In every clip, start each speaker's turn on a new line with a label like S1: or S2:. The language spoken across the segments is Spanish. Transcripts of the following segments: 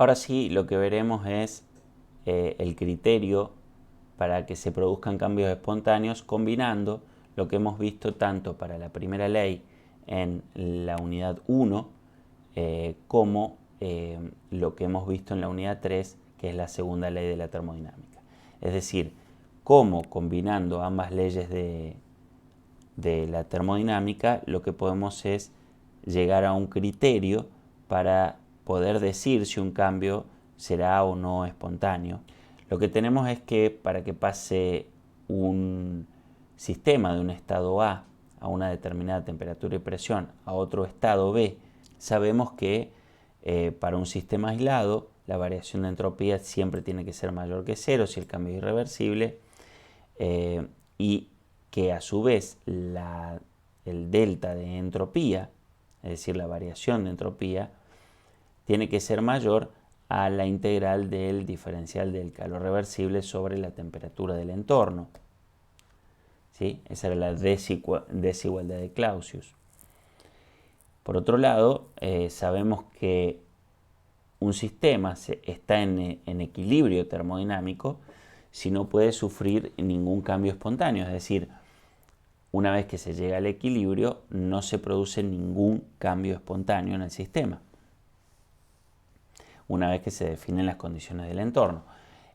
S1: Ahora sí, lo que veremos es el criterio para que se produzcan cambios espontáneos combinando lo que hemos visto tanto para la primera ley en la unidad 1 como lo que hemos visto en la unidad 3, que es la segunda ley de la termodinámica. Es decir, cómo combinando ambas leyes de la termodinámica lo que podemos es llegar a un criterio para poder decir si un cambio será o no espontáneo. Lo que tenemos es que para que pase un sistema de un estado A una determinada temperatura y presión a otro estado B, sabemos que para un sistema aislado la variación de entropía siempre tiene que ser mayor que cero si el cambio es irreversible, y que a su vez el delta de entropía, es decir, la variación de entropía, tiene que ser mayor a la integral del diferencial del calor reversible sobre la temperatura del entorno. ¿Sí? Esa era la desigualdad de Clausius. Por otro lado, sabemos que un sistema está en equilibrio termodinámico si no puede sufrir ningún cambio espontáneo, es decir, una vez que se llega al equilibrio no se produce ningún cambio espontáneo en el sistema, una vez que se definen las condiciones del entorno.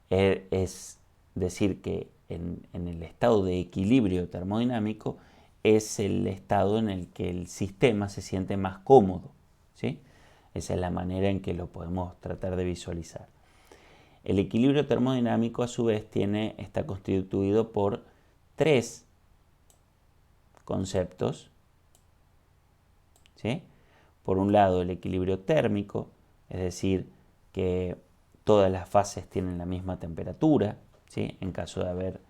S1: Es decir, que en el estado de equilibrio termodinámico es el estado en el que el sistema se siente más cómodo, ¿sí? Esa es la manera en que lo podemos tratar de visualizar. El equilibrio termodinámico a su vez está constituido por tres conceptos, ¿sí? Por un lado el equilibrio térmico, es decir, que todas las fases tienen la misma temperatura, ¿sí? En caso de haber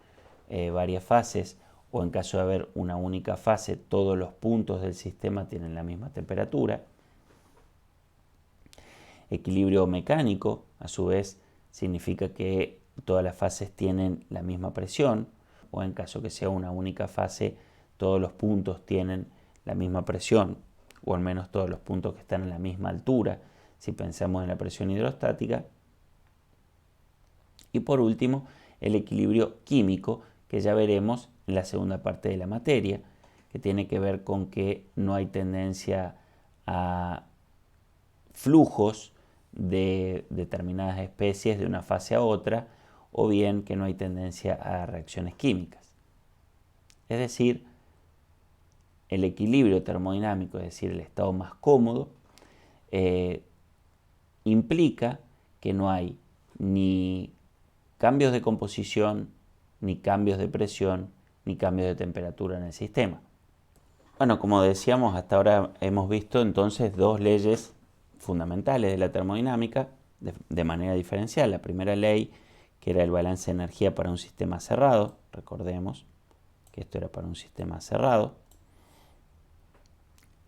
S1: varias fases o en caso de haber una única fase, todos los puntos del sistema tienen la misma temperatura. Equilibrio mecánico, a su vez, significa que todas las fases tienen la misma presión, o en caso que sea una única fase, todos los puntos tienen la misma presión, o al menos todos los puntos que están en la misma altura, si pensamos en la presión hidrostática. Y por último, el equilibrio químico, que ya veremos en la segunda parte de la materia, que tiene que ver con que no hay tendencia a flujos de determinadas especies de una fase a otra, o bien que no hay tendencia a reacciones químicas. Es decir, el equilibrio termodinámico, es decir, el estado más cómodo, implica que no hay ni cambios de composición, ni cambios de presión, ni cambios de temperatura en el sistema. Bueno, como decíamos, hasta ahora hemos visto entonces dos leyes fundamentales de la termodinámica de manera diferencial. La primera ley, que era el balance de energía para un sistema cerrado, recordemos que esto era para un sistema cerrado.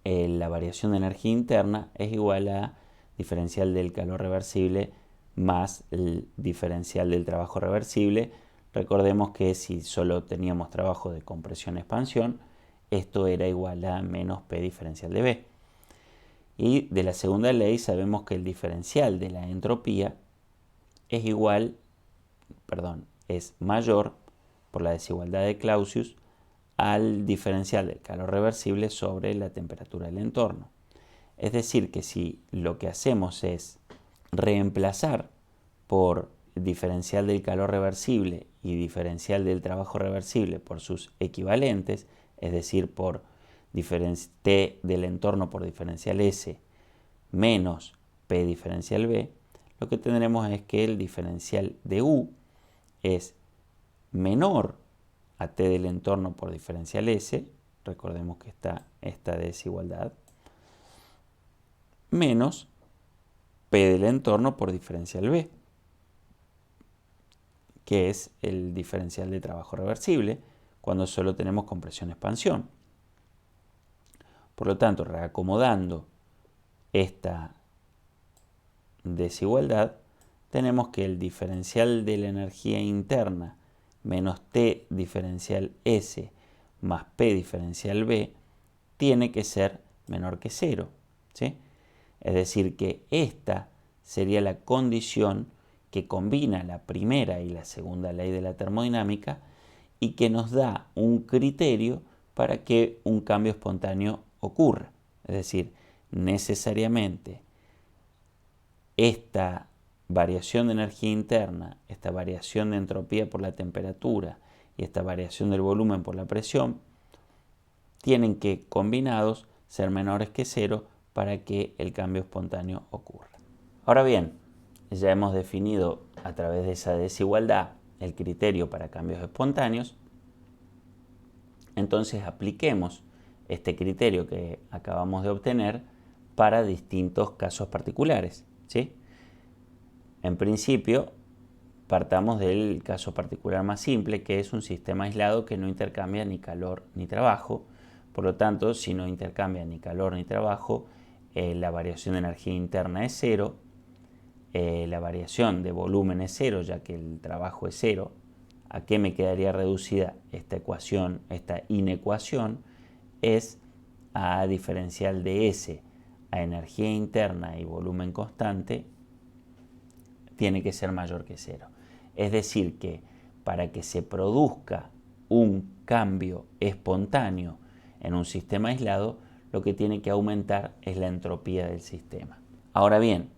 S1: La variación de energía interna es igual a diferencial del calor reversible más el diferencial del trabajo reversible. Recordemos que si solo teníamos trabajo de compresión-expansión, esto era igual a menos P diferencial de B. Y de la segunda ley sabemos que el diferencial de la entropía es mayor por la desigualdad de Clausius al diferencial del calor reversible sobre la temperatura del entorno. Es decir, que si lo que hacemos es reemplazar por diferencial del calor reversible y diferencial del trabajo reversible por sus equivalentes, es decir, por T del entorno por diferencial S menos P diferencial B, lo que tendremos es que el diferencial de U es menor a T del entorno por diferencial S, recordemos que está esta desigualdad, menos P del entorno por diferencial B, que es el diferencial de trabajo reversible cuando solo tenemos compresión-expansión. Por lo tanto, reacomodando esta desigualdad, tenemos que el diferencial de la energía interna menos T diferencial S más P diferencial B tiene que ser menor que 0, ¿sí? Es decir, que esta sería la condición que combina la primera y la segunda ley de la termodinámica y que nos da un criterio para que un cambio espontáneo ocurra. Es decir, necesariamente esta variación de energía interna, esta variación de entropía por la temperatura y esta variación del volumen por la presión tienen que, combinados, ser menores que cero para que el cambio espontáneo ocurra. Ahora bien, ya hemos definido a través de esa desigualdad el criterio para cambios espontáneos. Entonces apliquemos este criterio que acabamos de obtener para distintos casos particulares, ¿sí? En principio, partamos del caso particular más simple, que es un sistema aislado que no intercambia ni calor ni trabajo. Por lo tanto, si no intercambia ni calor ni trabajo, la variación de energía interna es cero, la variación de volumen es cero, ya que el trabajo es cero. ¿A qué me quedaría reducida esta ecuación, esta inecuación? Es a diferencial de S a energía interna y volumen constante tiene que ser mayor que cero. Es decir que para que se produzca un cambio espontáneo en un sistema aislado, lo que tiene que aumentar es la entropía del sistema. Ahora bien,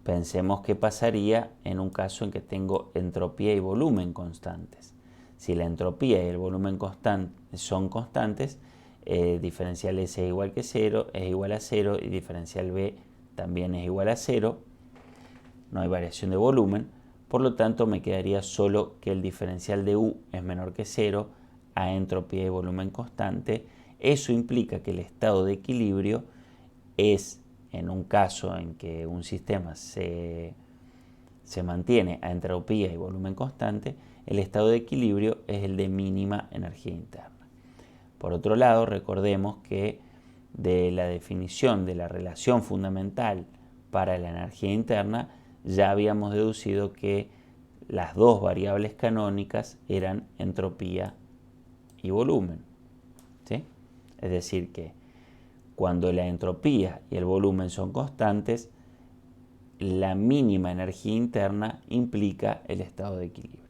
S1: pensemos qué pasaría en un caso en que tengo entropía y volumen constantes. Si la entropía y el volumen son constantes, diferencial S es igual que 0, es igual a 0 y diferencial B también es igual a 0. No hay variación de volumen, por lo tanto me quedaría solo que el diferencial de U es menor que 0 a entropía y volumen constante. Eso implica que el estado de equilibrio es, en un caso en que un sistema se mantiene a entropía y volumen constante, el estado de equilibrio es el de mínima energía interna. Por otro lado, recordemos que de la definición de la relación fundamental para la energía interna, ya habíamos deducido que las dos variables canónicas eran entropía y volumen, ¿sí? Es decir que cuando la entropía y el volumen son constantes, la mínima energía interna implica el estado de equilibrio.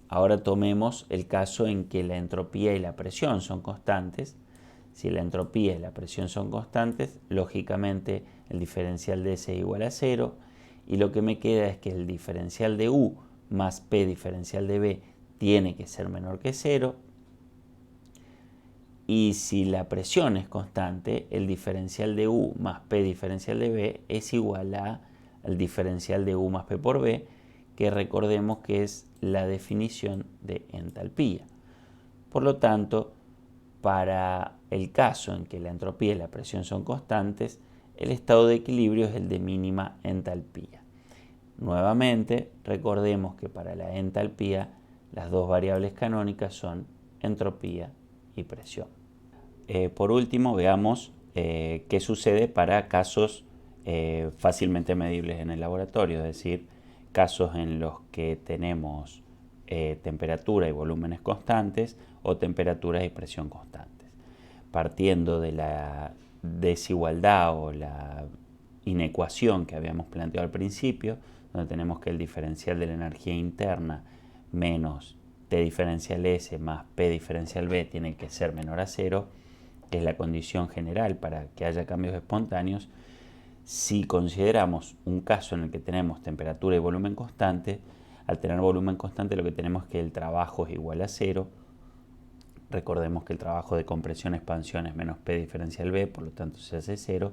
S1: Ahora tomemos el caso en que la entropía y la presión son constantes. Si la entropía y la presión son constantes, lógicamente el diferencial de S es igual a 0 y lo que me queda es que el diferencial de U más P diferencial de B tiene que ser menor que 0. Y si la presión es constante, el diferencial de U más P diferencial de B es igual al diferencial de U más P por B, que recordemos que es la definición de entalpía. Por lo tanto, para el caso en que la entropía y la presión son constantes, el estado de equilibrio es el de mínima entalpía. Nuevamente, recordemos que para la entalpía las dos variables canónicas son entropía y presión. Por último, veamos qué sucede para casos fácilmente medibles en el laboratorio, es decir, casos en los que tenemos temperatura y volúmenes constantes o temperaturas y presión constantes. Partiendo de la desigualdad o la inecuación que habíamos planteado al principio, donde tenemos que el diferencial de la energía interna menos T diferencial S más P diferencial B tiene que ser menor a 0, que es la condición general para que haya cambios espontáneos. Si consideramos un caso en el que tenemos temperatura y volumen constante, al tener volumen constante lo que tenemos es que el trabajo es igual a 0. Recordemos que el trabajo de compresión-expansión es menos P diferencial B, por lo tanto se hace 0.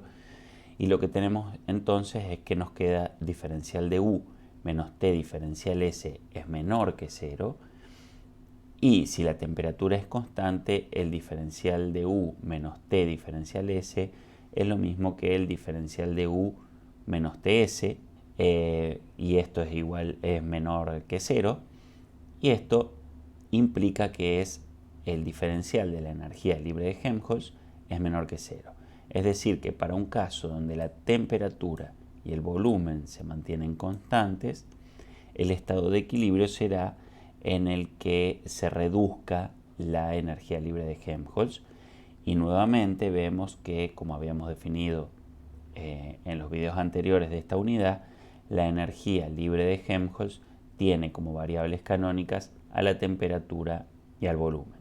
S1: Y lo que tenemos entonces es que nos queda diferencial de U menos T diferencial S es menor que 0. Y si la temperatura es constante, el diferencial de U menos T diferencial S es lo mismo que el diferencial de U menos TS, y esto es menor que 0, y esto implica que es el diferencial de la energía libre de Helmholtz es menor que 0. Es decir, que para un caso donde la temperatura y el volumen se mantienen constantes, el estado de equilibrio será en el que se reduzca la energía libre de Helmholtz Y nuevamente vemos que, como habíamos definido en los videos anteriores de esta unidad, la energía libre de Helmholtz tiene como variables canónicas a la temperatura y al volumen.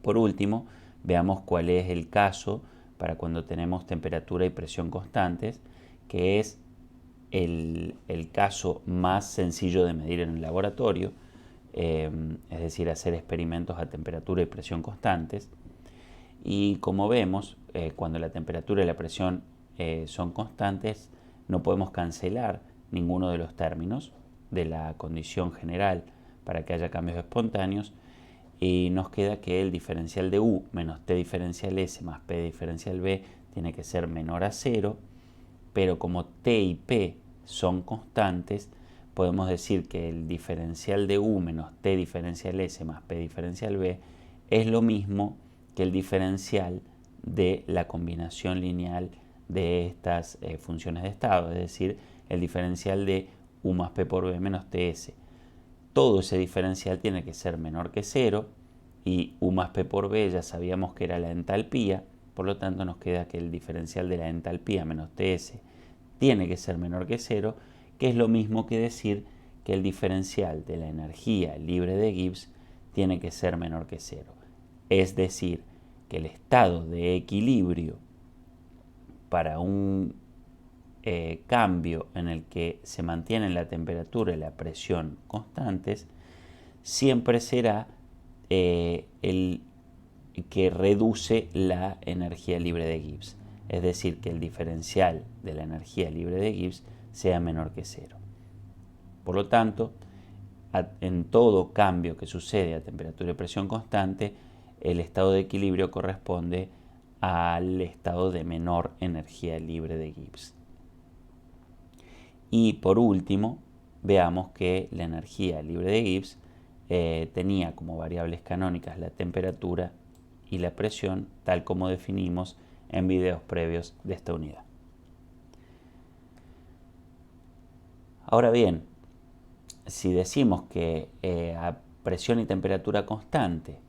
S1: Por último, veamos cuál es el caso para cuando tenemos temperatura y presión constantes, que es el caso más sencillo de medir en el laboratorio, es decir, hacer experimentos a temperatura y presión constantes. Y como vemos, cuando la temperatura y la presión son constantes, no podemos cancelar ninguno de los términos de la condición general para que haya cambios espontáneos, y nos queda que el diferencial de U menos T diferencial S más P diferencial B tiene que ser menor a 0, pero como T y P son constantes, podemos decir que el diferencial de U menos T diferencial S más P diferencial B es lo mismo que el diferencial de la combinación lineal de estas funciones de estado, es decir, el diferencial de U más P por B menos TS. Todo ese diferencial tiene que ser menor que 0, y U más P por B ya sabíamos que era la entalpía, por lo tanto nos queda que el diferencial de la entalpía menos TS tiene que ser menor que 0, que es lo mismo que decir que el diferencial de la energía libre de Gibbs tiene que ser menor que 0. Es decir, que el estado de equilibrio para un cambio en el que se mantienen la temperatura y la presión constantes, siempre será el que reduce la energía libre de Gibbs. Es decir, que el diferencial de la energía libre de Gibbs sea menor que 0. Por lo tanto, en todo cambio que sucede a temperatura y presión constante, el estado de equilibrio corresponde al estado de menor energía libre de Gibbs. Y por último, veamos que la energía libre de Gibbs tenía como variables canónicas la temperatura y la presión, tal como definimos en videos previos de esta unidad. Ahora bien, si decimos que a presión y temperatura constante,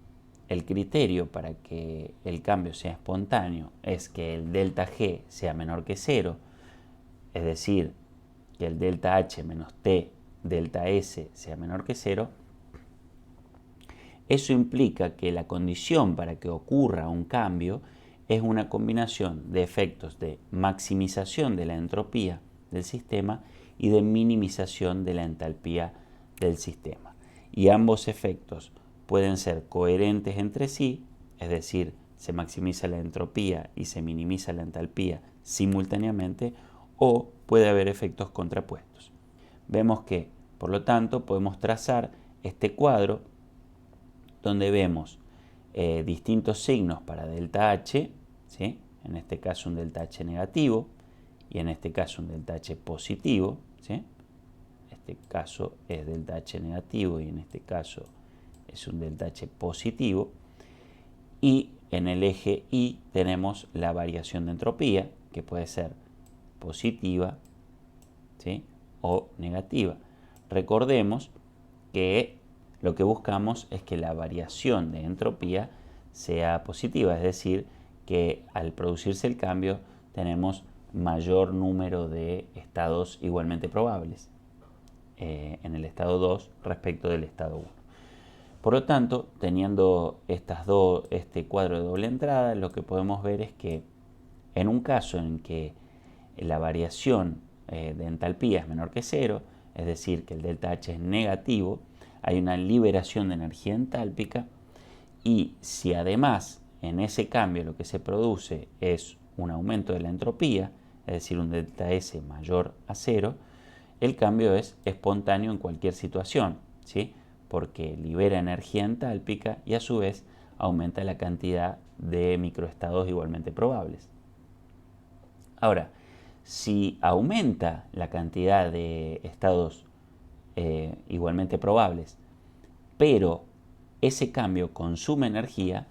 S1: el criterio para que el cambio sea espontáneo es que el delta G sea menor que 0, es decir, que el delta H menos T delta S sea menor que 0, eso implica que la condición para que ocurra un cambio es una combinación de efectos de maximización de la entropía del sistema y de minimización de la entalpía del sistema. Y ambos efectos pueden ser coherentes entre sí, es decir, se maximiza la entropía y se minimiza la entalpía simultáneamente, o puede haber efectos contrapuestos. Vemos que, por lo tanto, podemos trazar este cuadro donde vemos distintos signos para delta H, ¿sí? En este caso un delta H negativo y en este caso un delta H positivo, ¿sí? En este caso es delta H negativo y en este caso es un delta H positivo. Y en el eje Y tenemos la variación de entropía, que puede ser positiva, ¿sí? O negativa. Recordemos que lo que buscamos es que la variación de entropía sea positiva, es decir, que al producirse el cambio tenemos mayor número de estados igualmente probables en el estado 2 respecto del estado 1. Por lo tanto, teniendo este cuadro de doble entrada, lo que podemos ver es que en un caso en que la variación de entalpía es menor que 0, es decir, que el delta H es negativo, hay una liberación de energía entálpica, y si además en ese cambio lo que se produce es un aumento de la entropía, es decir, un delta S mayor a 0, el cambio es espontáneo en cualquier situación, ¿sí? Porque libera energía entálpica y a su vez aumenta la cantidad de microestados igualmente probables. Ahora, si aumenta la cantidad de estados igualmente probables, pero ese cambio consume energía,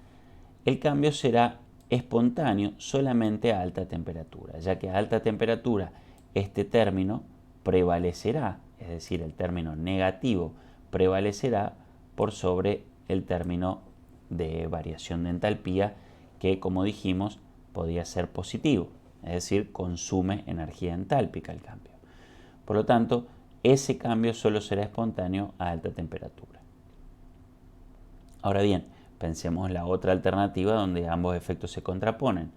S1: el cambio será espontáneo solamente a alta temperatura, ya que a alta temperatura este término prevalecerá, es decir, el término negativo prevalecerá por sobre el término de variación de entalpía, que, como dijimos, podía ser positivo, es decir, consume energía entálpica el cambio. Por lo tanto, ese cambio solo será espontáneo a alta temperatura. Ahora bien, pensemos en la otra alternativa donde ambos efectos se contraponen.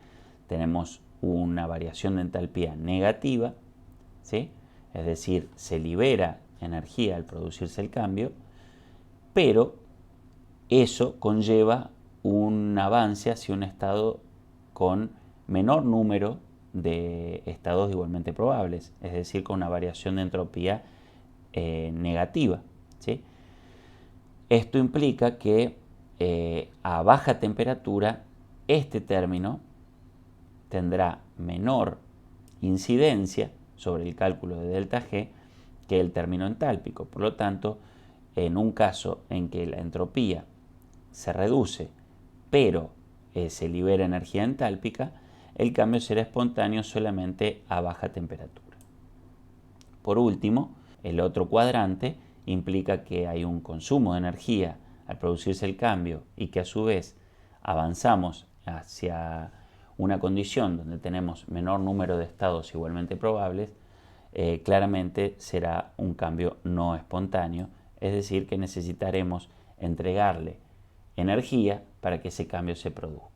S1: Tenemos una variación de entalpía negativa, ¿sí? Es decir, se libera energía al producirse el cambio, pero eso conlleva un avance hacia un estado con menor número de estados igualmente probables, es decir, con una variación de entropía negativa, ¿sí? Esto implica que a baja temperatura este término tendrá menor incidencia sobre el cálculo de delta G que el término entálpico. Por lo tanto, en un caso en que la entropía se reduce, pero se libera energía entálpica, el cambio será espontáneo solamente a baja temperatura. Por último, el otro cuadrante implica que hay un consumo de energía al producirse el cambio y que a su vez avanzamos hacia una condición donde tenemos menor número de estados igualmente probables, claramente será un cambio no espontáneo, es decir, que necesitaremos entregarle energía para que ese cambio se produzca.